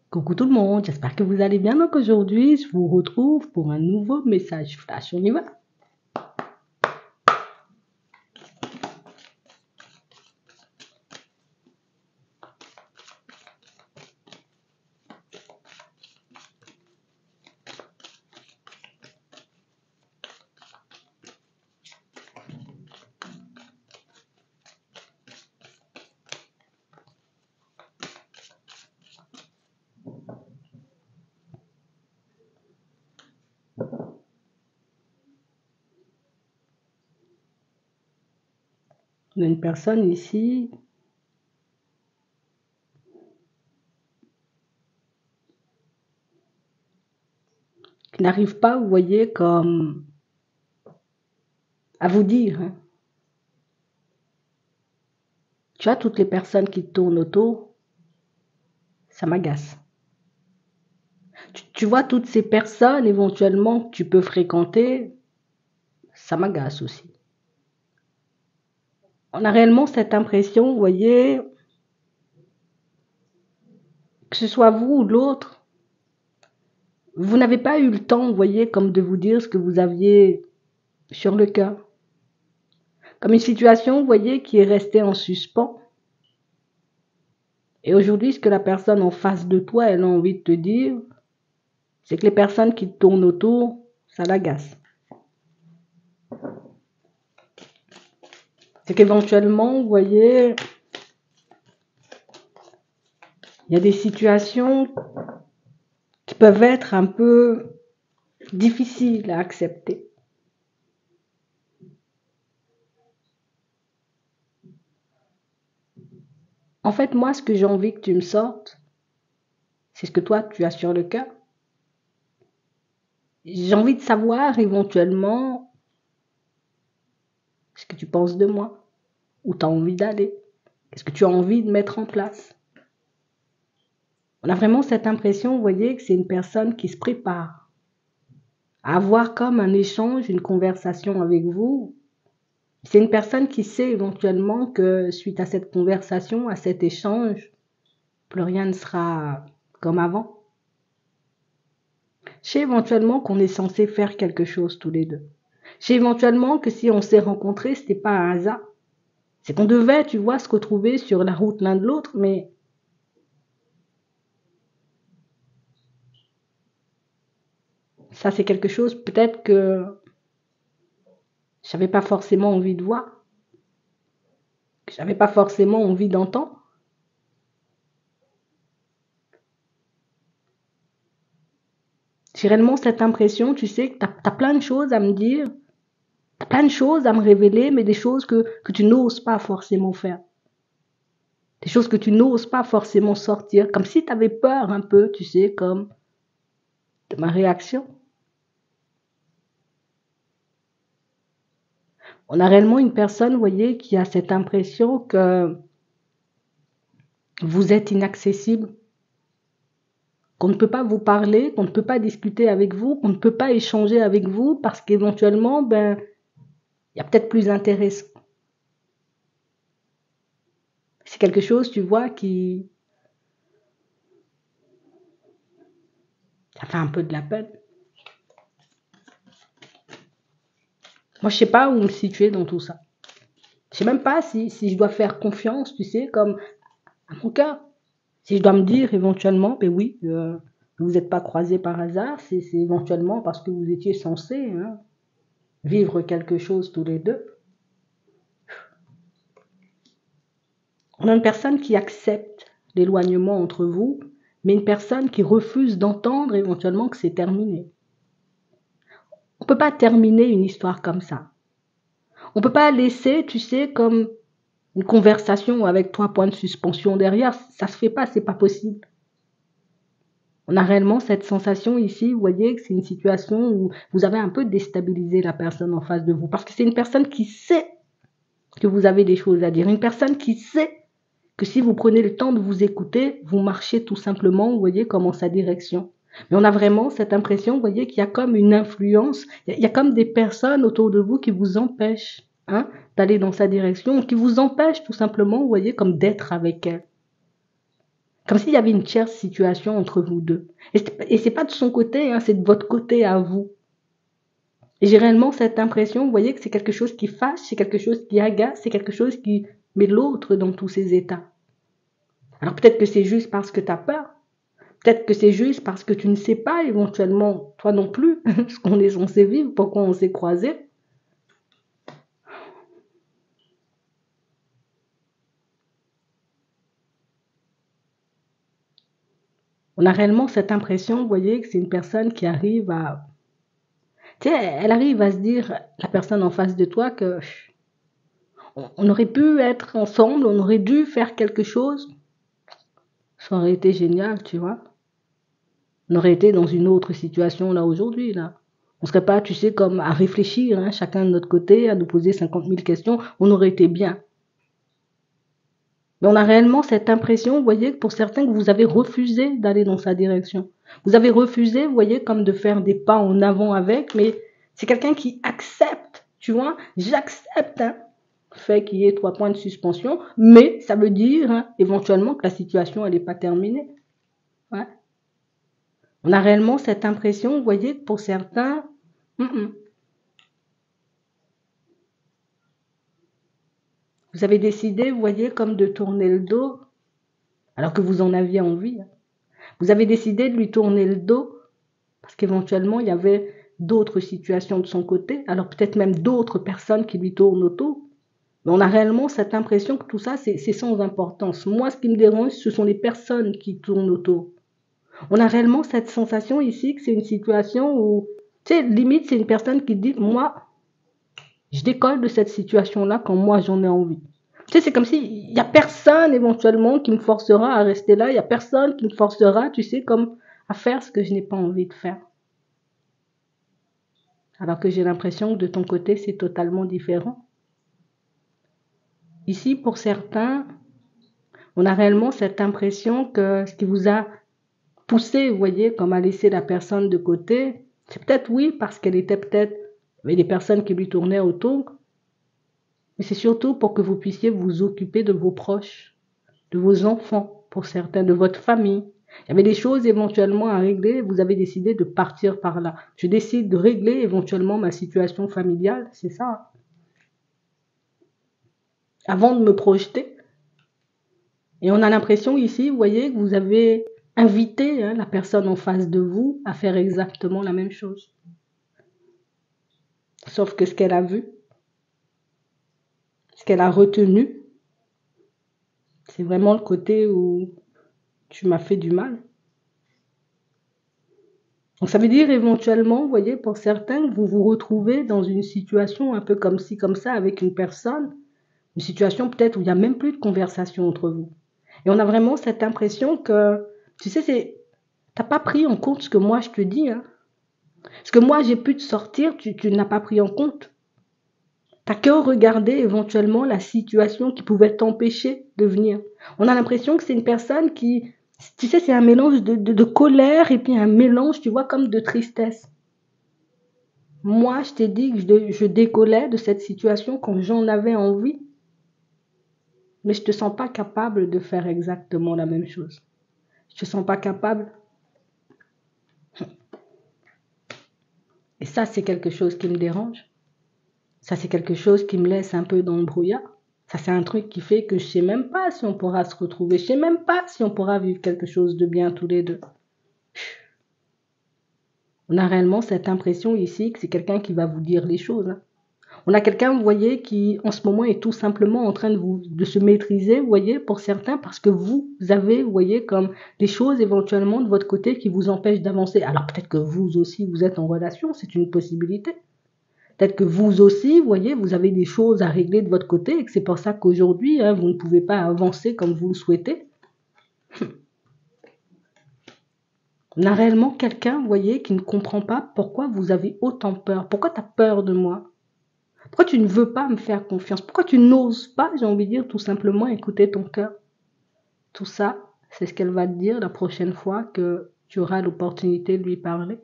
Coucou tout le monde, j'espère que vous allez bien. Donc aujourd'hui, je vous retrouve pour un nouveau message flash. On y va? On a une personne ici qui n'arrive pas, vous voyez, comme à vous dire, hein. Tu vois, toutes les personnes qui tournent autour, ça m'agace. Tu vois, toutes ces personnes éventuellement que tu peux fréquenter, ça m'agace aussi. On a réellement cette impression, vous voyez, que ce soit vous ou l'autre, vous n'avez pas eu le temps, vous voyez, comme de vous dire ce que vous aviez sur le cœur. Comme une situation, vous voyez, qui est restée en suspens. Et aujourd'hui, ce que la personne en face de toi, elle a envie de te dire, c'est que les personnes qui tournent autour, ça l'agace. C'est qu'éventuellement, vous voyez, il y a des situations qui peuvent être un peu difficiles à accepter. En fait, moi, ce que j'ai envie que tu me sortes, c'est ce que toi, tu as sur le cœur. J'ai envie de savoir éventuellement ce que tu penses de moi, où tu as envie d'aller, qu'est-ce que tu as envie de mettre en place. On a vraiment cette impression, vous voyez, que c'est une personne qui se prépare à avoir comme un échange, une conversation avec vous. C'est une personne qui sait éventuellement que suite à cette conversation, à cet échange, plus rien ne sera comme avant. Je sais éventuellement qu'on est censé faire quelque chose tous les deux. Je sais éventuellement que si on s'est rencontrés, c'était pas un hasard. C'est qu'on devait, tu vois, se retrouver sur la route l'un de l'autre, mais ça c'est quelque chose peut-être que j'avais pas forcément envie de voir, que j'avais pas forcément envie d'entendre. J'ai réellement cette impression, tu sais, que t'as plein de choses à me dire, t'as plein de choses à me révéler, mais des choses que tu n'oses pas forcément faire. Des choses que tu n'oses pas forcément sortir, comme si tu avais peur un peu, tu sais, comme de ma réaction. On a réellement une personne, vous voyez, qui a cette impression que vous êtes inaccessible, qu'on ne peut pas vous parler, qu'on ne peut pas discuter avec vous, qu'on ne peut pas échanger avec vous parce qu'éventuellement, ben, il y a peut-être plus intéressant. C'est quelque chose, tu vois, qui ça fait un peu de la peine. Moi, je sais pas où me situer dans tout ça. Je sais même pas si je dois faire confiance, tu sais, comme à mon cœur. Si je dois me dire éventuellement, ben oui, vous n'êtes pas croisés par hasard, c'est éventuellement parce que vous étiez censés, hein, vivre quelque chose tous les deux. On a une personne qui accepte l'éloignement entre vous, mais une personne qui refuse d'entendre éventuellement que c'est terminé. On ne peut pas terminer une histoire comme ça. On ne peut pas laisser, tu sais, comme une conversation avec 3 points de suspension derrière. Ça se fait pas, c'est pas possible. On a réellement cette sensation ici, vous voyez, que c'est une situation où vous avez un peu déstabilisé la personne en face de vous. Parce que c'est une personne qui sait que vous avez des choses à dire. Une personne qui sait que si vous prenez le temps de vous écouter, vous marchez tout simplement, vous voyez, comme en sa direction. Mais on a vraiment cette impression, vous voyez, qu'il y a comme une influence, il y a comme des personnes autour de vous qui vous empêchent, hein, d'aller dans sa direction, qui vous empêchent tout simplement, vous voyez, comme d'être avec elle. Comme s'il y avait une tierce situation entre vous deux. Et c'est pas de son côté, hein, c'est de votre côté à vous. Et j'ai réellement cette impression, vous voyez, que c'est quelque chose qui fâche, c'est quelque chose qui agace, c'est quelque chose qui met l'autre dans tous ses états. Alors peut-être que c'est juste parce que tu as peur, peut-être que c'est juste parce que tu ne sais pas éventuellement, toi non plus, ce qu'on est censé vivre, pourquoi on s'est croisés. On a réellement cette impression, vous voyez, que c'est une personne qui arrive à... Tu sais, elle arrive à se dire, la personne en face de toi, que on aurait pu être ensemble, on aurait dû faire quelque chose. Ça aurait été génial, tu vois. On aurait été dans une autre situation là aujourd'hui, là. On serait pas, tu sais, comme à réfléchir, hein, chacun de notre côté, à nous poser 50 000 questions. On aurait été bien. Mais on a réellement cette impression, vous voyez, pour certains, que vous avez refusé d'aller dans sa direction. Vous avez refusé, vous voyez, comme de faire des pas en avant avec, mais c'est quelqu'un qui accepte, tu vois. J'accepte, hein, le fait qu'il y ait 3 points de suspension, mais ça veut dire, hein, éventuellement, que la situation, elle n'est pas terminée. Ouais. On a réellement cette impression, vous voyez, que pour certains, vous avez décidé, vous voyez, comme de tourner le dos, alors que vous en aviez envie. Hein. Vous avez décidé de lui tourner le dos, parce qu'éventuellement, il y avait d'autres situations de son côté, alors peut-être même d'autres personnes qui lui tournent autour. Mais on a réellement cette impression que tout ça, c'est sans importance. Moi, ce qui me dérange, ce sont les personnes qui tournent autour. On a réellement cette sensation ici que c'est une situation où, tu sais, limite, c'est une personne qui dit, moi, je décolle de cette situation-là quand moi, j'en ai envie. Tu sais, c'est comme s'il n'y a personne éventuellement qui me forcera à rester là, il n'y a personne qui me forcera, tu sais, comme à faire ce que je n'ai pas envie de faire. Alors que j'ai l'impression que de ton côté, c'est totalement différent. Ici, pour certains, on a réellement cette impression que ce qui vous a poussé, vous voyez, comme à laisser la personne de côté, c'est peut-être oui, parce qu'elle était peut-être, il y avait des personnes qui lui tournaient autour, mais c'est surtout pour que vous puissiez vous occuper de vos proches, de vos enfants, pour certains, de votre famille. Il y avait des choses éventuellement à régler, vous avez décidé de partir par là. Je décide de régler éventuellement ma situation familiale, c'est ça. Avant de me projeter. Et on a l'impression ici, vous voyez, que vous avez invité, hein, la personne en face de vous à faire exactement la même chose. Sauf que ce qu'elle a vu, ce qu'elle a retenu, c'est vraiment le côté où tu m'as fait du mal. Donc ça veut dire éventuellement, vous voyez, pour certains, que vous vous retrouvez dans une situation un peu comme ci, comme ça, avec une personne, une situation peut-être où il n'y a même plus de conversation entre vous. Et on a vraiment cette impression que, tu sais, t'as pas pris en compte ce que moi je te dis, hein. Ce que moi j'ai pu te sortir, tu n'as pas pris en compte. T'as que regardé éventuellement la situation qui pouvait t'empêcher de venir. On a l'impression que c'est une personne qui, tu sais, c'est un mélange de colère et puis un mélange, tu vois, comme de tristesse. Moi, je t'ai dit que je décollais de cette situation quand j'en avais envie, mais je te sens pas capable de faire exactement la même chose. Je te sens pas capable. Et ça, c'est quelque chose qui me dérange. Ça, c'est quelque chose qui me laisse un peu dans le brouillard. Ça, c'est un truc qui fait que je sais même pas si on pourra se retrouver. Je sais même pas si on pourra vivre quelque chose de bien tous les deux. On a réellement cette impression ici que c'est quelqu'un qui va vous dire les choses. Hein. On a quelqu'un, vous voyez, qui en ce moment est tout simplement en train de se maîtriser, vous voyez, pour certains, parce que vous avez, vous voyez, comme des choses éventuellement de votre côté qui vous empêchent d'avancer. Alors peut-être que vous aussi, vous êtes en relation, c'est une possibilité. Peut-être que vous aussi, vous voyez, vous avez des choses à régler de votre côté et que c'est pour ça qu'aujourd'hui, hein, vous ne pouvez pas avancer comme vous le souhaitez. On a réellement quelqu'un, vous voyez, qui ne comprend pas pourquoi vous avez autant peur. Pourquoi tu as peur de moi? Pourquoi tu ne veux pas me faire confiance? Pourquoi tu n'oses pas, j'ai envie de dire, tout simplement écouter ton cœur? Tout ça, c'est ce qu'elle va te dire la prochaine fois que tu auras l'opportunité de lui parler.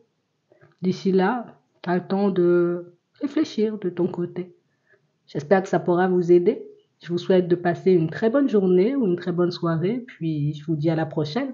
D'ici là, tu as le temps de réfléchir de ton côté. J'espère que ça pourra vous aider. Je vous souhaite de passer une très bonne journée ou une très bonne soirée, puis je vous dis à la prochaine.